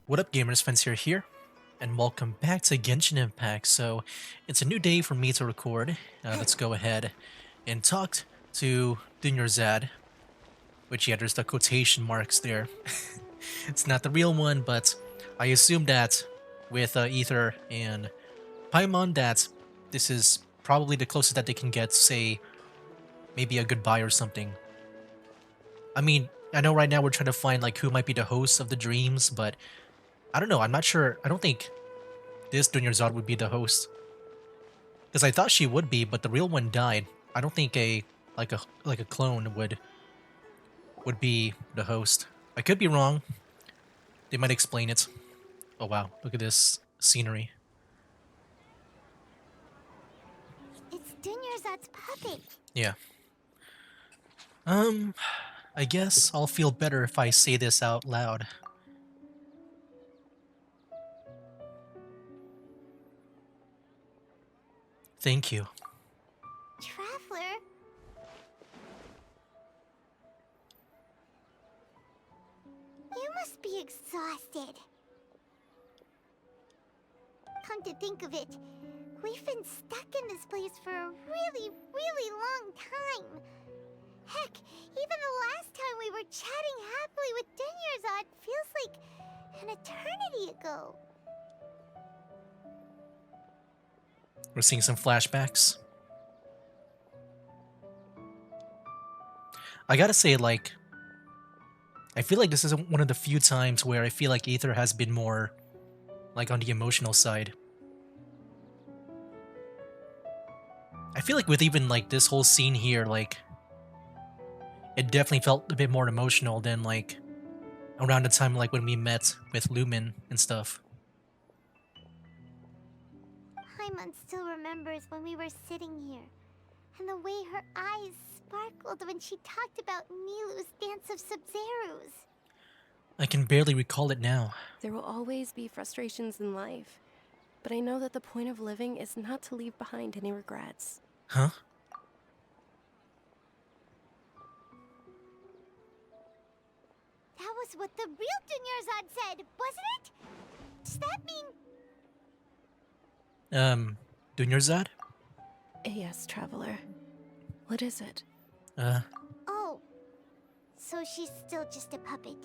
What up, gamers? Fence here, and welcome back to Genshin Impact. So, it's a new day for me to record. Let's go ahead and talk to Zad, which, yeah, there's the quotation marks there. It's not the real one, but I assume that with Ether and Paimon, that this is probably the closest that they can get, say, maybe a goodbye or something. I mean, I know right now we're trying to find, like, who might be the host of the dreams, but I don't know. I'm not sure. I don't think this Zod would be the host. Because I thought she would be, but the real one died. I don't think a clone would be the host. I could be wrong. They might explain it. Oh wow, look at this scenery. It's Dunyarzad's puppet. Yeah. I guess I'll feel better if I say this out loud. Thank you. Traveler? You must be exhausted. Come to think of it, we've been stuck in this place for a really, really long time. Heck, even the last time we were chatting happily with Dunyarzad feels like an eternity ago. We're seeing some flashbacks. I gotta say, like, I feel like this is one of the few times where I feel like Aether has been more, like, on the emotional side. I feel like with even, like, this whole scene here, like, it definitely felt a bit more emotional than, like, around the time, like, when we met with Lumen and stuff. Paimon still remembers when we were sitting here, and the way her eyes sparkled when she talked about Nilu's dance of Sub-Zerus. I can barely recall it now. There will always be frustrations in life, but I know that the point of living is not to leave behind any regrets. Huh? That was what the real Dunyarzad said, wasn't it? Does that mean... Dunyarzad? Yes, Traveler. What is it? Oh, so she's still just a puppet.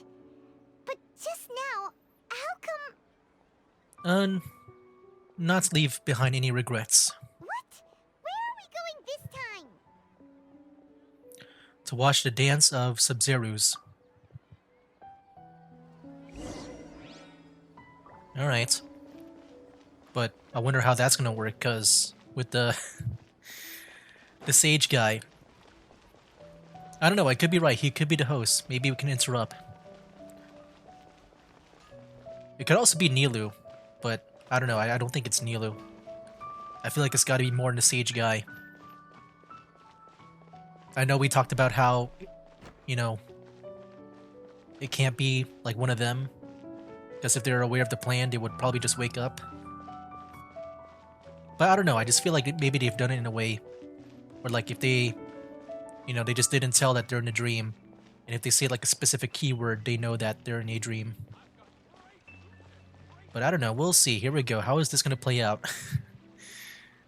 But just now, how come... Not leave behind any regrets. What? Where are we going this time? To watch the dance of Sub-Zerus. Alright. But I wonder how that's gonna work, cause with the the sage guy. I don't know, I could be right, he could be the host. Maybe we can interrupt. It could also be Nilu, but I don't know, I don't think it's Nilu. I feel like it's gotta be more than the sage guy. I know we talked about how, you know, it can't be like one of them. Because if they're aware of the plan, they would probably just wake up. But I don't know, I just feel like maybe they've done it in a way where, like, if they, you know, they just didn't tell that they're in a dream. And if they say, like, a specific keyword, they know that they're in a dream. But I don't know, we'll see. Here we go. How is this going to play out?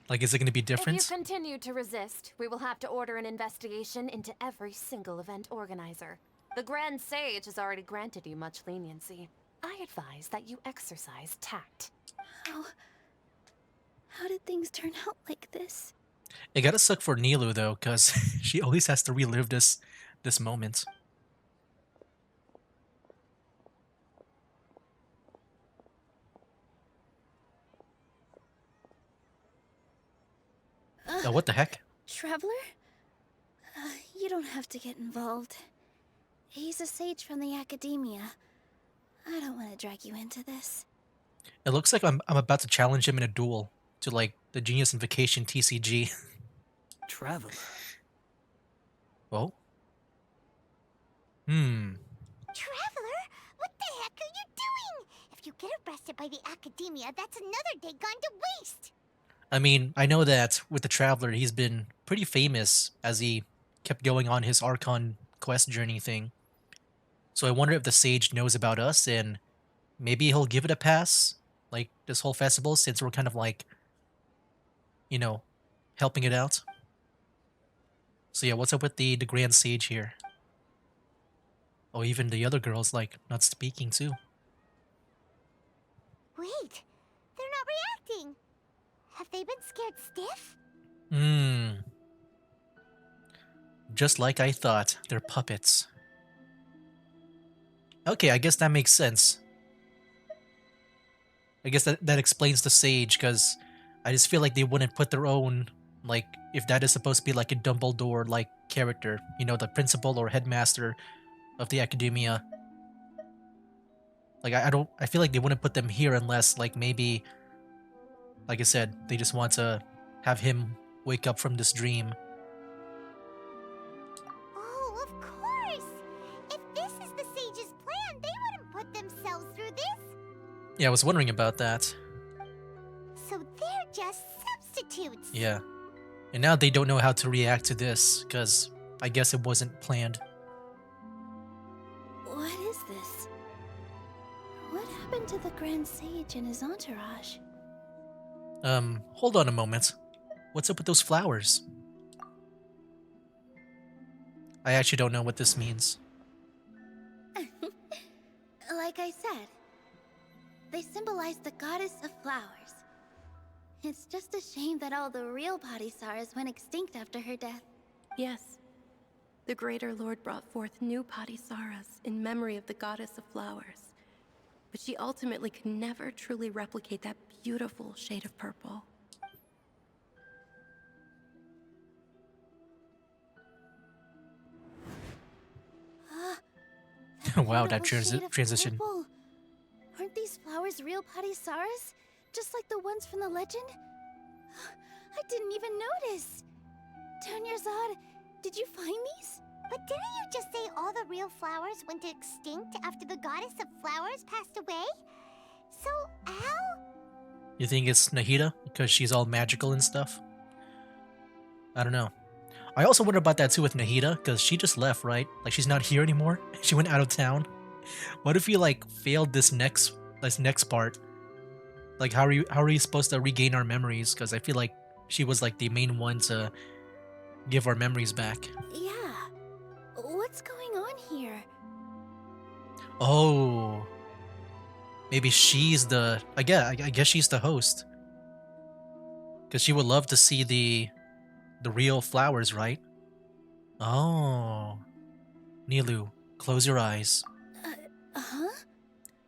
Like, is it going to be different? If you continue to resist, we will have to order an investigation into every single event organizer. The Grand Sage has already granted you much leniency. I advise that you exercise tact. How did things turn out like this? It gotta suck for Nilu, though, because she always has to relive this moment. Oh, what the heck? Traveler? You don't have to get involved. He's a sage from the academia. I don't want to drag you into this. It looks like I'm about to challenge him in a duel to, like, the Genius Invocation TCG. Traveler. Oh? Traveler, what the heck are you doing? If you get arrested by the academia, that's another day gone to waste. I mean, I know that with the Traveler, he's been pretty famous as he kept going on his Archon quest journey thing. So I wonder if the Sage knows about us and maybe he'll give it a pass, like this whole festival, since we're kind of like, you know, helping it out. So yeah, what's up with the Grand Sage here? Oh, even the other girls like not speaking too. Wait, they're not reacting. Have they been scared stiff? Hmm. Just like I thought, they're puppets. Okay, I guess that makes sense. I guess that explains the Sage, because I just feel like they wouldn't put their own, like, if that is supposed to be like a Dumbledore-like character, you know, the principal or headmaster of the academia. Like, I feel like they wouldn't put them here unless, like, maybe, like I said, they just want to have him wake up from this dream. Oh, of course! If this is the sage's plan, they wouldn't put themselves through this. Yeah, I was wondering about that. So they're just substitutes. Yeah. And now they don't know how to react to this, because I guess it wasn't planned. What is this? What happened to the Grand Sage and his entourage? Hold on a moment. What's up with those flowers? I actually don't know what this means. Like I said, they symbolize the goddess of flowers. It's just a shame that all the real Padisaras went extinct after her death. Yes. The Greater Lord brought forth new Padisaras in memory of the goddess of flowers. But she ultimately could never truly replicate that beautiful shade of purple. Wow, that Beautiful shade of transition. purple. Aren't these flowers real Padisaras? Just like the ones from the legend? I didn't even notice. Dunyarzad, did you find these? But didn't you just say all the real flowers went extinct after the goddess of flowers passed away? So, how? You think it's Nahida because she's all magical and stuff? I don't know. I also wonder about that too with Nahida, because she just left, right? Like, she's not here anymore. She went out of town. What if we like failed this next part? Like, how are we supposed to regain our memories? Because I feel like she was like the main one to give our memories back. Yeah. What's going on here? Oh, maybe she's the. I guess she's the host. Because she would love to see the real flowers, right? Oh, Nilu, close your eyes. Huh?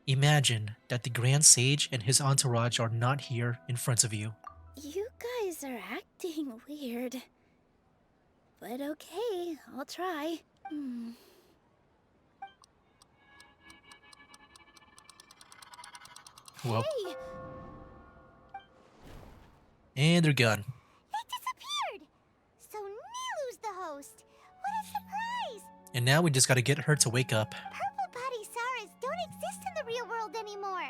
Imagine that the Grand Sage and his entourage are not here in front of you. You guys are acting weird. But okay, I'll try. Well, Hey! and they're gone. They disappeared! So Nilu's the host! What a surprise! And now we just gotta get her to wake up. Purple Padisaras don't exist in the real world anymore.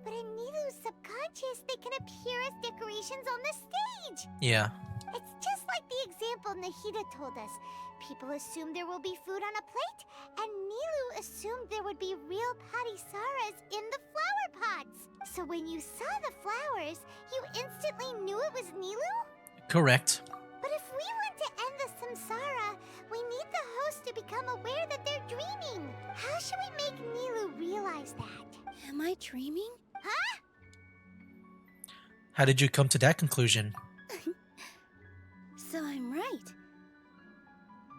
But in Nilu's subconscious, they can appear as decorations on the stage. Yeah. It's just like the example Nahida told us. People assume there will be food on a plate, and Nilu assumed there would be real Padisaras in the flower pots. So when you saw the flowers, you instantly knew it was Nilu? Correct. But if we want to end the samsara, we need the host to become aware that they're dreaming. How should we make Nilu realize that? Am I dreaming? Huh? How did you come to that conclusion? So I'm right.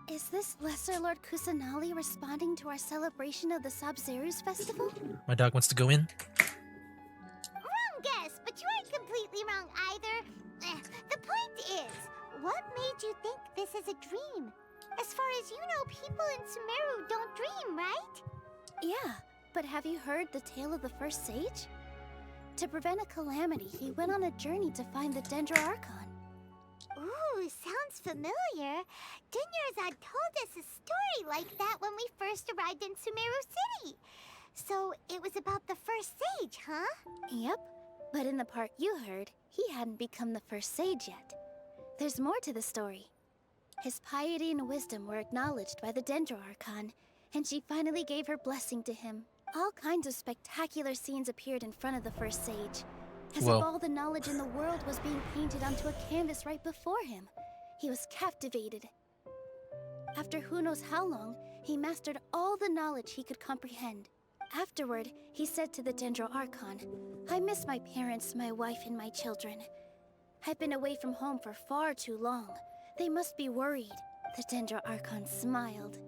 Is this Lesser Lord Kusanali responding to our celebration of the Sabzerus festival? My dog wants to go in. Wrong guess, but you aren't completely wrong either. The point is, what made you think this is a dream? As far as you know, people in Sumeru don't dream, right? Yeah, but have you heard the tale of the first sage? To prevent a calamity, he went on a journey to find the Dendro Archon. Ooh, sounds familiar. Dunyarzad told us a story like that when we first arrived in Sumeru City. So it was about the first sage, huh? Yep, but in the part you heard, he hadn't become the first sage yet. There's more to the story. His piety and wisdom were acknowledged by the Dendro Archon, and she finally gave her blessing to him. All kinds of spectacular scenes appeared in front of the first sage, as Whoa. if all the knowledge in the world was being painted onto a canvas right before him. He was captivated. After who knows how long, he mastered all the knowledge he could comprehend. Afterward, he said to the Dendro Archon, "I miss my parents, my wife, and my children. I've been away from home for far too long. They must be worried." The Dendro Archon smiled.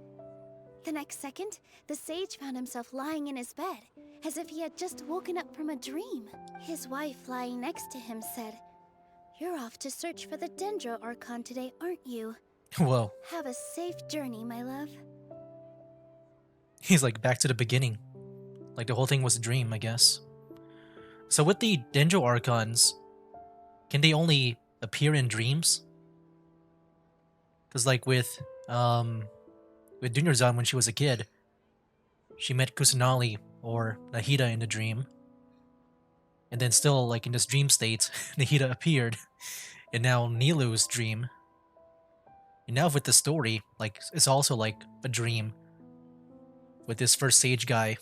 The next second, the sage found himself lying in his bed, as if he had just woken up from a dream. His wife, lying next to him, said, "You're off to search for the Dendro Archon today, aren't you? Whoa. Have a safe journey, my love." He's like back to the beginning. Like the whole thing was a dream, I guess. So with the Dendro Archons, can they only appear in dreams? Because like with Dunyarzan when she was a kid, she met Kusanali or Nahida in a dream. And then still like in this dream state, Nahida appeared. And now Nilu's dream. And now with the story, like it's also like a dream. With this first sage guy,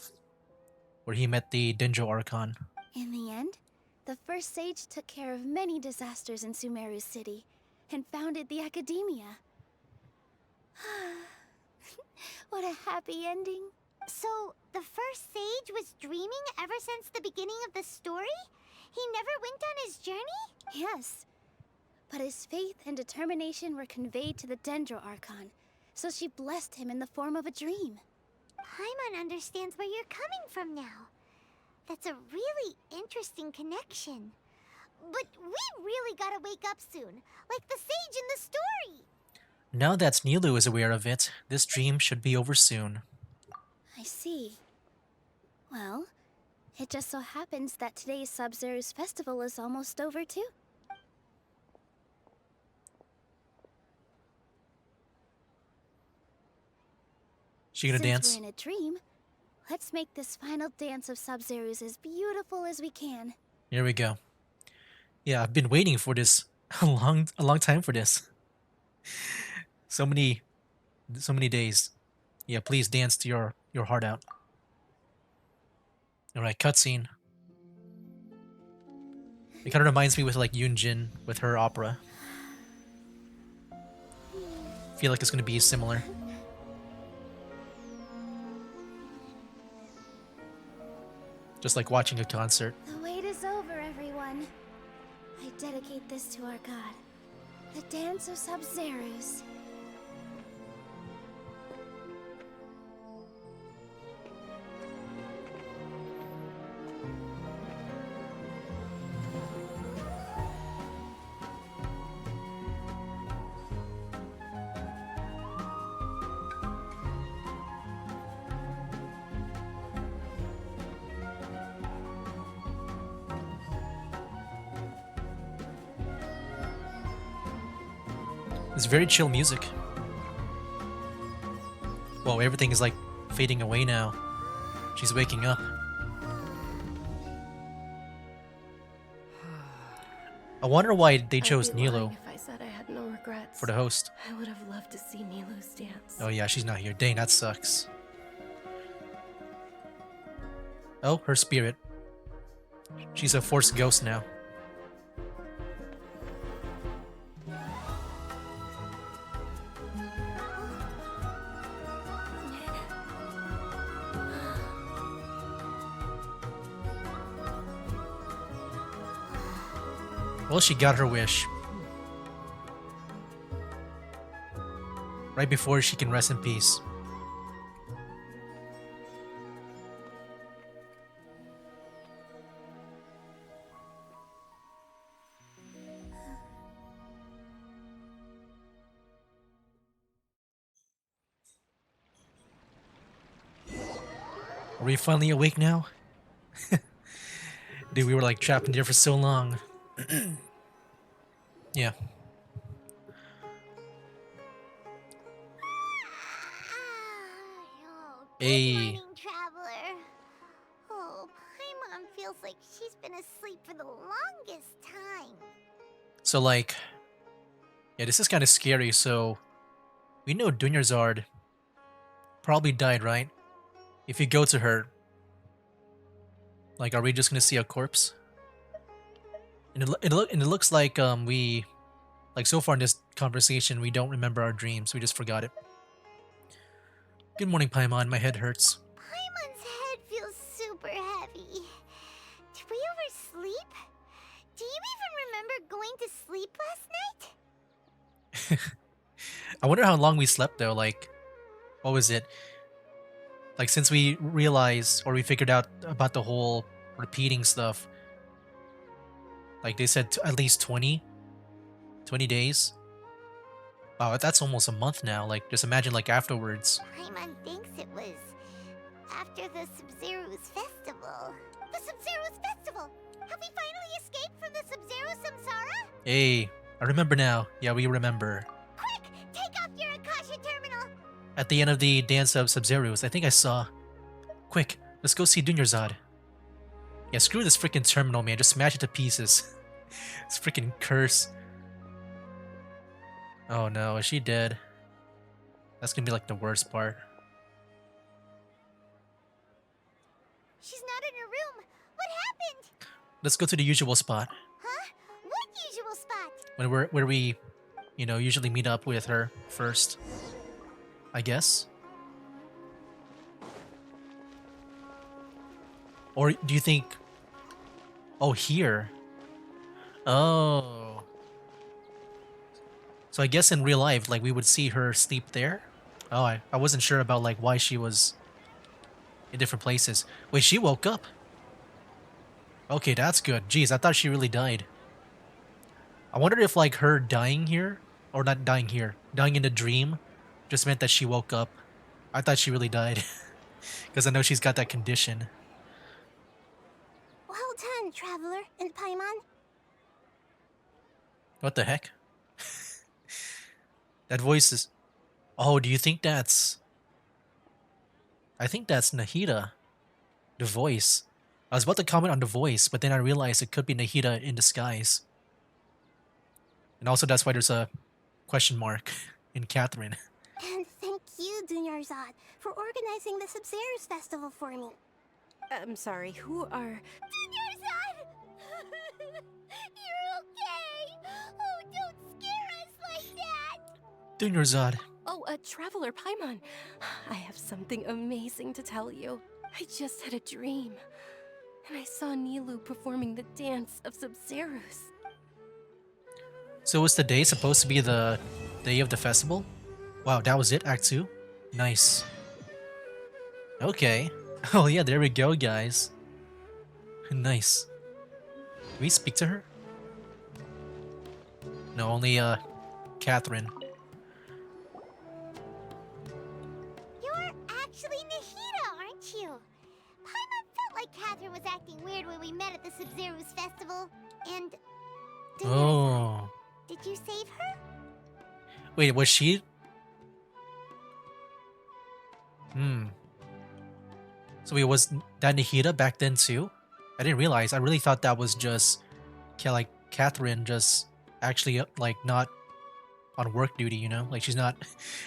where he met the Dendro Archon. In the end, the first sage took care of many disasters in Sumeru City and founded the Academia. What a happy ending. So, the first sage was dreaming ever since the beginning of the story? He never went on his journey? Yes, but his faith and determination were conveyed to the Dendro Archon, so she blessed him in the form of a dream. Paimon understands where you're coming from now. That's a really interesting connection. But we really gotta wake up soon, like the sage in the story. Now that Nilu is aware of it, this dream should be over soon. I see. Well, it just so happens that today's Sub-Zero's festival is almost over too. She gonna Since dance? we're in a dream, let's make this final dance of Sub-Zero's as beautiful as we can. Here we go. Yeah, I've been waiting for this a long time for this. So many days. Yeah, please dance to your heart out. All right, cutscene. It kind of reminds me with like Yunjin with her opera. Feel like it's gonna be similar. Just like watching a concert. The wait is over, everyone. I dedicate this to our god, the dance of Sub-Zero's. It's very chill music. Whoa, everything is like fading away now. She's waking up. I wonder why they chose I'd be lying Nilo if I said I had no regrets. for the host. I would have loved to see Nilu's dance. Oh yeah, she's not here. Dang, that sucks. Oh, her spirit. She's a forced ghost now. Well, she got her wish. Right before she can rest in peace. Are we finally awake now? Dude, we were like trapped in there for so long. Yeah. Oh, good Hey. morning, traveler. Oh, Paimon feels like she's been asleep for the longest time. So like, yeah, this is kind of scary. So we know Dunyarzad probably died, right? If you go to her, Like, are we just gonna see a corpse? And it looks like we like so far in this conversation we don't remember our dreams. We just forgot it. Good morning, Paimon. My head hurts. Paimon's head feels super heavy. Did we oversleep? Do you even remember going to sleep last night? I wonder how long we slept though. Like, what was it? Like since we realized or we figured out about the whole repeating stuff. Like they said at least 20 days. Wow, that's almost a month now. Like just imagine like afterwards. Paimon thinks it was after the Sub-Zero's festival. The Sub-Zero's festival! Have we finally escaped from the Sub-Zero Samsara? Hey, I remember now. Yeah, we remember. Quick! Take off your Akasha terminal! At the end of the Dance of Sub-Zeros, I think I saw. Quick, let's go see Dunyarzad. Yeah, screw this freaking terminal, man. Just smash it to pieces. This freaking curse. Oh no, is she dead? That's gonna be like the worst part. She's not in her room. What happened? Let's go to the usual spot. Huh? What usual spot? Where we, you know, usually meet up with her first. I guess. Or do you think... Oh, here. Oh. So I guess in real life, like, we would see her sleep there? Oh, I wasn't sure about, like, why she was in different places. Wait, she woke up? Okay, that's good. Jeez, I thought she really died. I wondered if, like, her dying here, or not dying here, dying in a dream, just meant that she woke up. I thought she really died. Because I know she's got that condition. Well done, Traveler and Paimon. What the heck? That voice is... Oh, do you think that's... I think that's Nahida. The voice. I was about to comment on the voice, but then I realized it could be Nahida in disguise. And also that's why there's a question mark in Catherine. And thank you, Dunyarzad, for organizing the Sub-Zero's festival for me. I'm sorry, who are... Dunyarzad! You're okay! Oh, don't scare us like that! Dunyarzad. Oh, a Traveler Paimon. I have something amazing to tell you. I just had a dream. And I saw Nilu performing the dance of Sub-Zeros. So was the day supposed to be the day of the festival? Wow, that was it, Act 2? Nice. Okay. Oh yeah, there we go, guys. Nice. Can we speak to her? No, only, Catherine. You're actually Nahida, aren't you? Paimon felt like Catherine was acting weird when we met at the Sub-Zero's festival. And... Dunyarzad, Oh. did you save her? Wait, was she... So wait, was that Nahida back then too? I didn't realize. I really thought that was just... like, Catherine just actually, like, not on work duty, you know? Like, she's not...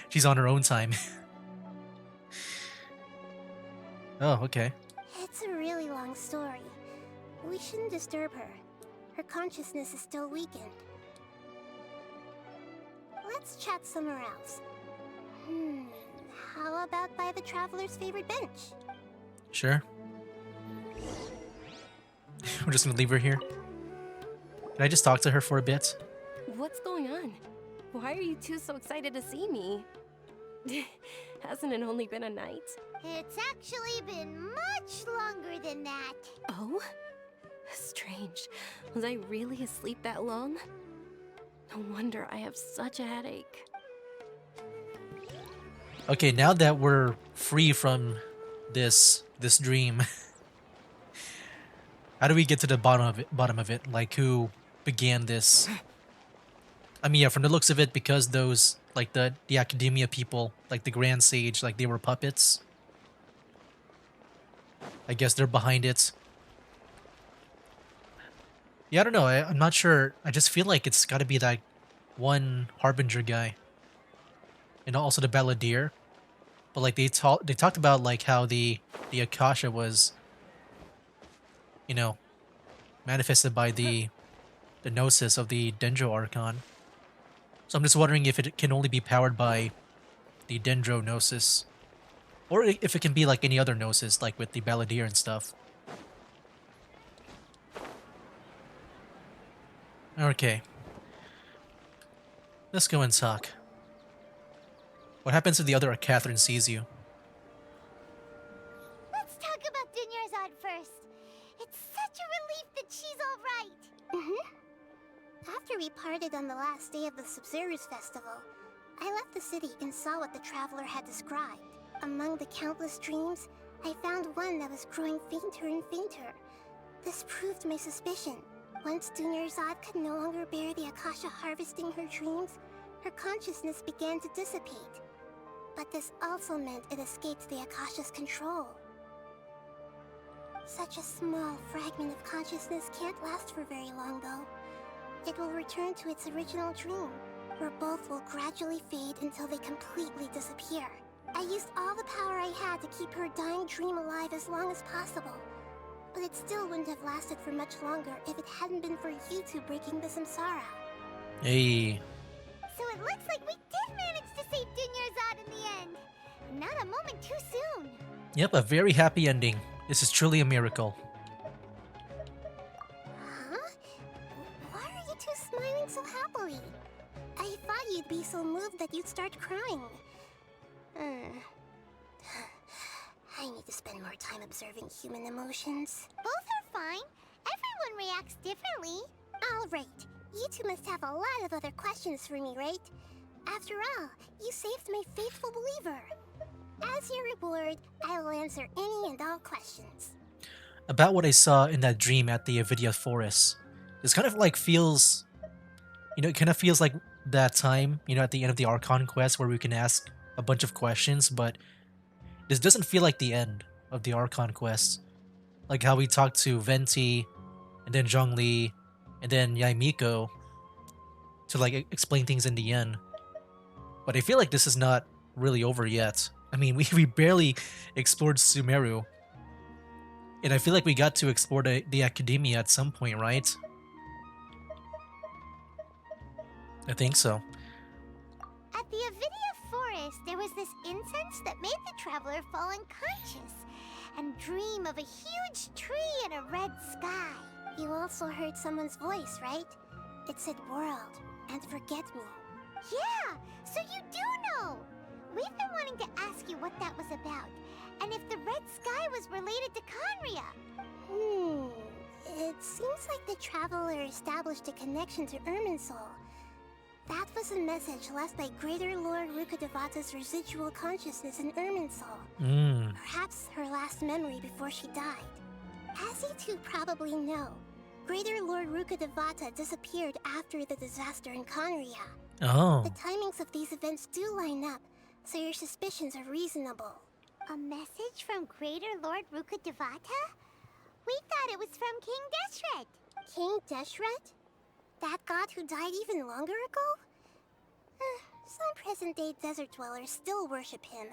she's on her own time. Oh, okay. It's a really long story. We shouldn't disturb her. Her consciousness is still weakened. Let's chat somewhere else. How about by the Traveler's favorite bench? Sure. We're just gonna leave her here. Can I just talk to her for a bit? What's going on? Why are you two so excited to see me? Hasn't it only been a night? It's actually been much longer than that. Oh? Strange. Was I really asleep that long? No wonder I have such a headache. Okay, now that we're free from this dream, how do we get to the bottom of it? Like, who began this? I mean, yeah, from the looks of it, because those, like, the academia people, like the Grand Sage, like, they were puppets. I guess they're behind it. Yeah, I don't know. I'm not sure. I just feel like it's got to be that one Harbinger guy. And also the Balladeer. But like they talked about like how the Akasha was you know, manifested by the gnosis of the Dendro Archon. So I'm just wondering if it can only be powered by the Dendro Gnosis, or if it can be like any other Gnosis, like with the Balladeer and stuff. Okay, let's go and talk. What happens if the other Catherine sees you? Let's talk about Dunyarzad first. It's such a relief that she's alright. After we parted on the last day of the Subzerus Festival, I left the city and saw what the traveler had described. Among the countless dreams, I found one that was growing fainter and fainter. This proved my suspicion. Once Dunyarzad could no longer bear the Akasha harvesting her dreams, her consciousness began to dissipate. But this also meant it escaped the Akasha's control. Such a small fragment of consciousness can't last for very long, though. It will return to its original dream, where both will gradually fade until they completely disappear. I used all the power I had to keep her dying dream alive as long as possible. But it still wouldn't have lasted for much longer if it hadn't been for you two breaking the samsara. Hey, So it looks like we did manage to save Dunyarzad in the end. Not a moment too soon. yep, a very happy ending. This is truly a miracle. Huh? Why are you two smiling so happily? I thought you'd be so moved that you'd start crying. I need to spend more time observing human emotions. Both are fine. Everyone reacts differently. All right. You two must have a lot of other questions for me, right? After all, you saved my faithful believer. As your reward, I will answer any and all questions. About what I saw in that dream at the Avidia Forest, this kind of like feels, it kind of feels like that time, at the end of the Archon quest where we can ask a bunch of questions, but this doesn't feel like the end of the Archon quest. Like how we talked to Venti, and then Zhongli, and then Yaimiko to like explain things in the end. But I feel like this is not really over yet. I mean, we barely explored Sumeru. And I feel like we got to explore the Academia at some point, right? I think so. At the Avidia Forest, there was this incense that made the traveler fall unconscious and dream of a huge tree and a red sky. You also heard someone's voice, right? It said world and forget me. Yeah, so you do know! We've been wanting to ask you what that was about, and if the red sky was related to Conria. It seems like the traveler established a connection to Irminsul. That was a message left by Greater Lord Rukkhadevata's residual consciousness in Irminsul. Perhaps her last memory before she died. As you two probably know, Greater Lord Rukkhadevata disappeared after the disaster in Conria. Oh. The timings of these events do line up, so your suspicions are reasonable. A message from Greater Lord Rukkhadevata? We thought it was from King Deshret. King Deshret? That god who died even longer ago? Some present-day desert dwellers still worship him.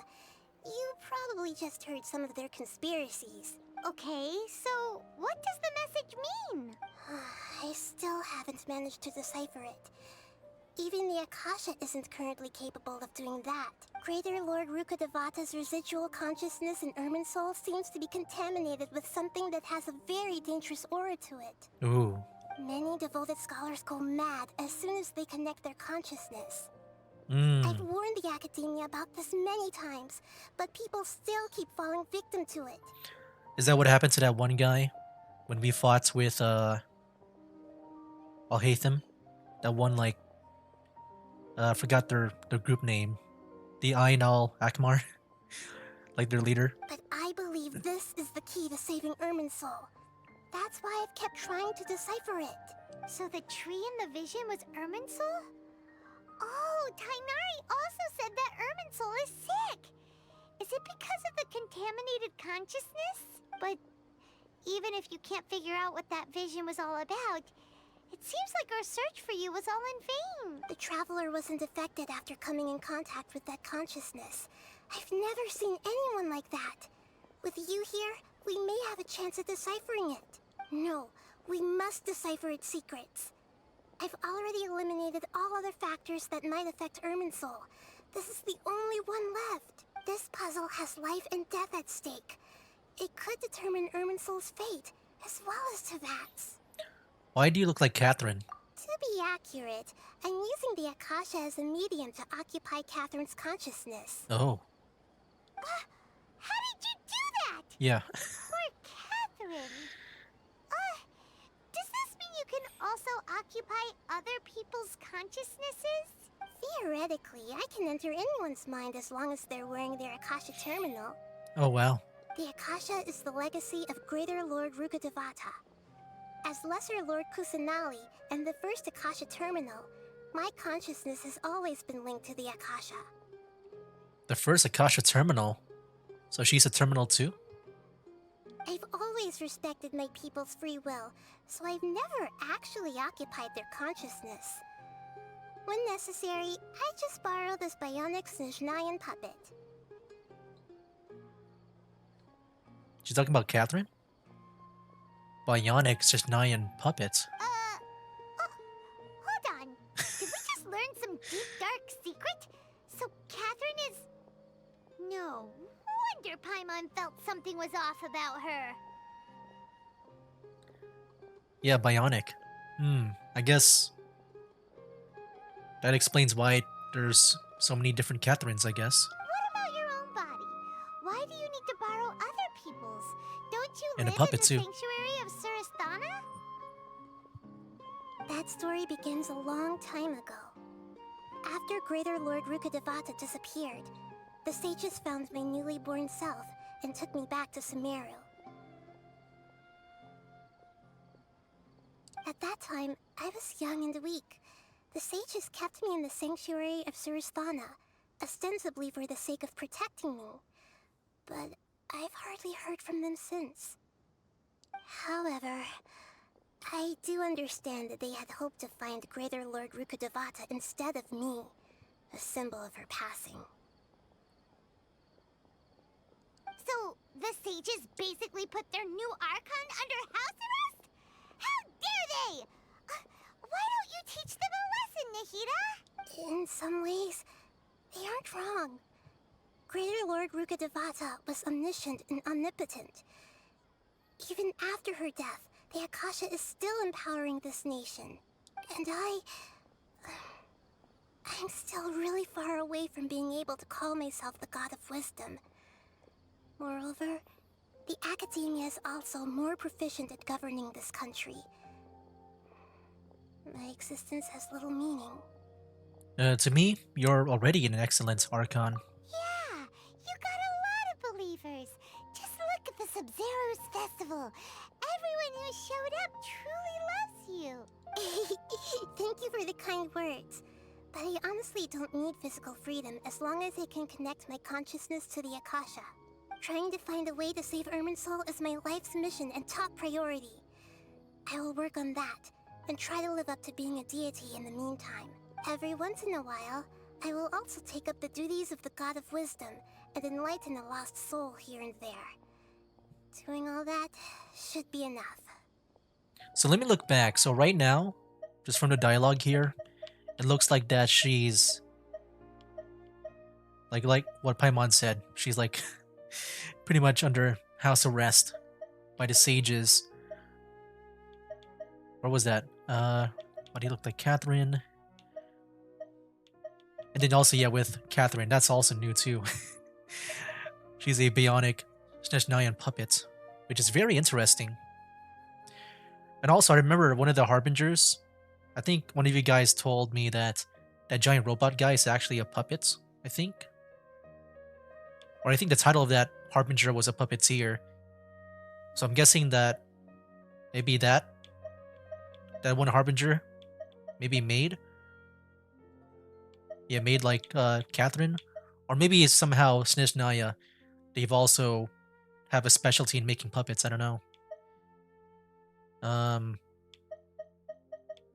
You probably just heard some of their conspiracies. Okay, so what does the message mean? I still haven't managed to decipher it. Even the Akasha isn't currently capable of doing that. Greater Lord Rukkhadevata's residual consciousness in Irminsul seems to be contaminated with something that has a very dangerous aura to it. Ooh. Many devoted scholars go mad as soon as they connect their consciousness. I've warned the Academia about this many times, but people still keep falling victim to it. Is that what happened to that one guy when we fought with Alhaitham? That one I forgot their group name. The Ain al Akmar. Like their leader. But I believe this is the key to saving Irminsul. That's why I've kept trying to decipher it. So the tree in the vision was Irminsul? Oh, Tainari also said that Irminsul is sick. Is it because of the contaminated consciousness? But even if you can't figure out what that vision was all about, it seems like our search for you was all in vain. The traveler wasn't affected after coming in contact with that consciousness. I've never seen anyone like that. With you here, we may have a chance at deciphering it. No, we must decipher its secrets. I've already eliminated all other factors that might affect Irminsul. This is the only one left. This puzzle has life and death at stake. It could determine Irminsul's fate, as well as Tevat's. Why do you look like Catherine? To be accurate, I'm using the Akasha as a medium to occupy Catherine's consciousness. Oh, How did you do that? yeah. Poor Catherine. Does this mean you can also occupy other people's consciousnesses? Theoretically, I can enter anyone's mind as long as they're wearing their Akasha terminal. Oh, wow. The Akasha is the legacy of Greater Lord Rukkhadevata. As Lesser Lord Kusanali and the first Akasha terminal, my consciousness has always been linked to the Akasha. The first Akasha terminal. So she's a terminal too? I've always respected my people's free will, so I've never actually occupied their consciousness. When necessary, I just borrow this bionic Snezhnayan puppet. She's talking about Catherine? Bionic Snezhnayan puppets. Hold on. Did we just learn some deep, dark secret? So Catherine is... No wonder Paimon felt something was off about her. Yeah, bionic. I guess that explains why there's so many different Catherines, I guess. What about your own body? Why do you need to borrow other people's? Don't you And a live puppet in the too. sanctuary of Surasthana? That story begins a long time ago. After Greater Lord Rukkhadevata disappeared, the sages found my newly born self and took me back to Sumeru. At that time, I was young and weak. The sages kept me in the sanctuary of Surasthana, ostensibly for the sake of protecting me. But I've hardly heard from them since. However, I do understand that they had hoped to find Greater Lord Rukkhadevata instead of me, a symbol of her passing. So, the sages basically put their new Archon under house arrest? How dare they! Why don't you teach them a lesson, Nahida? In some ways, they aren't wrong. Greater Lord Rukkhadevata was omniscient and omnipotent. Even after her death, the Akasha is still empowering this nation. And I'm still really far away from being able to call myself the God of Wisdom. Moreover, the Academia is also more proficient at governing this country. My existence has little meaning. To me, you're already an excellent Archon. Yeah, you got a lot of believers. Just look at the Sub-Zero's festival. Everyone who showed up truly loves you. Thank you for the kind words. But I honestly don't need physical freedom as long as I can connect my consciousness to the Akasha. Trying to find a way to save Irminsul is my life's mission and top priority. I will work on that, and try to live up to being a deity in the meantime. Every once in a while, I will also take up the duties of the God of Wisdom and enlighten a lost soul here and there. Doing all that should be enough. So let me look back. So right now, just from the dialogue here, it looks like that she's like what Paimon said. She's like pretty much under house arrest by the sages. What was that? What he looked like Catherine. And then also, yeah, with Catherine, that's also new too. She's a bionic Snezhnayan puppet, which is very interesting. And also, I remember one of the Harbingers. I think one of you guys told me that that giant robot guy is actually a puppet, I think. Or I think the title of that Harbinger was a puppeteer. So I'm guessing that maybe that one Harbinger maybe made. Yeah, made like Catherine. Or maybe it's somehow Snezhnaya. They've also have a specialty in making puppets, I don't know.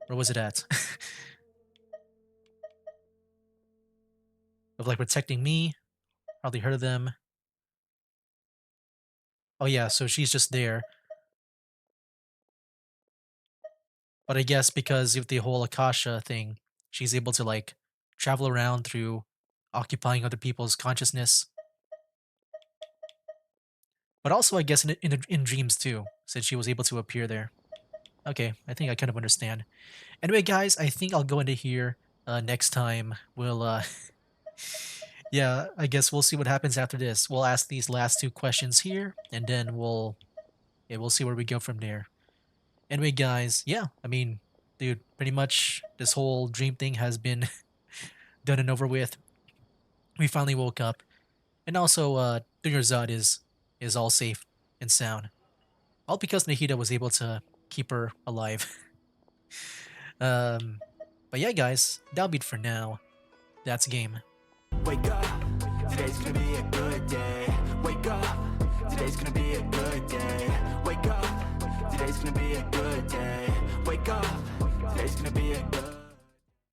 Where was it at? Of like protecting me. Probably heard of them. Oh yeah, so she's just there. But I guess because of the whole Akasha thing, she's able to like travel around through occupying other people's consciousness. But also, I guess in dreams too, since she was able to appear there. Okay, I think I kind of understand. Anyway, guys, I think I'll go into here next time. We'll, yeah, I guess we'll see what happens after this. We'll ask these last two questions here, and then yeah, we'll see where we go from there. Anyway, guys, yeah, I mean, dude, pretty much this whole dream thing has been done and over with. We finally woke up, and also, Dunyarzad is all safe and sound, all because Nahida was able to keep her alive. um, but yeah, guys, that'll be it for now. That's game. Wake up, today's gonna be a good day. Wake up, today's gonna be a good day. Wake up, today's gonna be a good day. Wake up, today's gonna be a good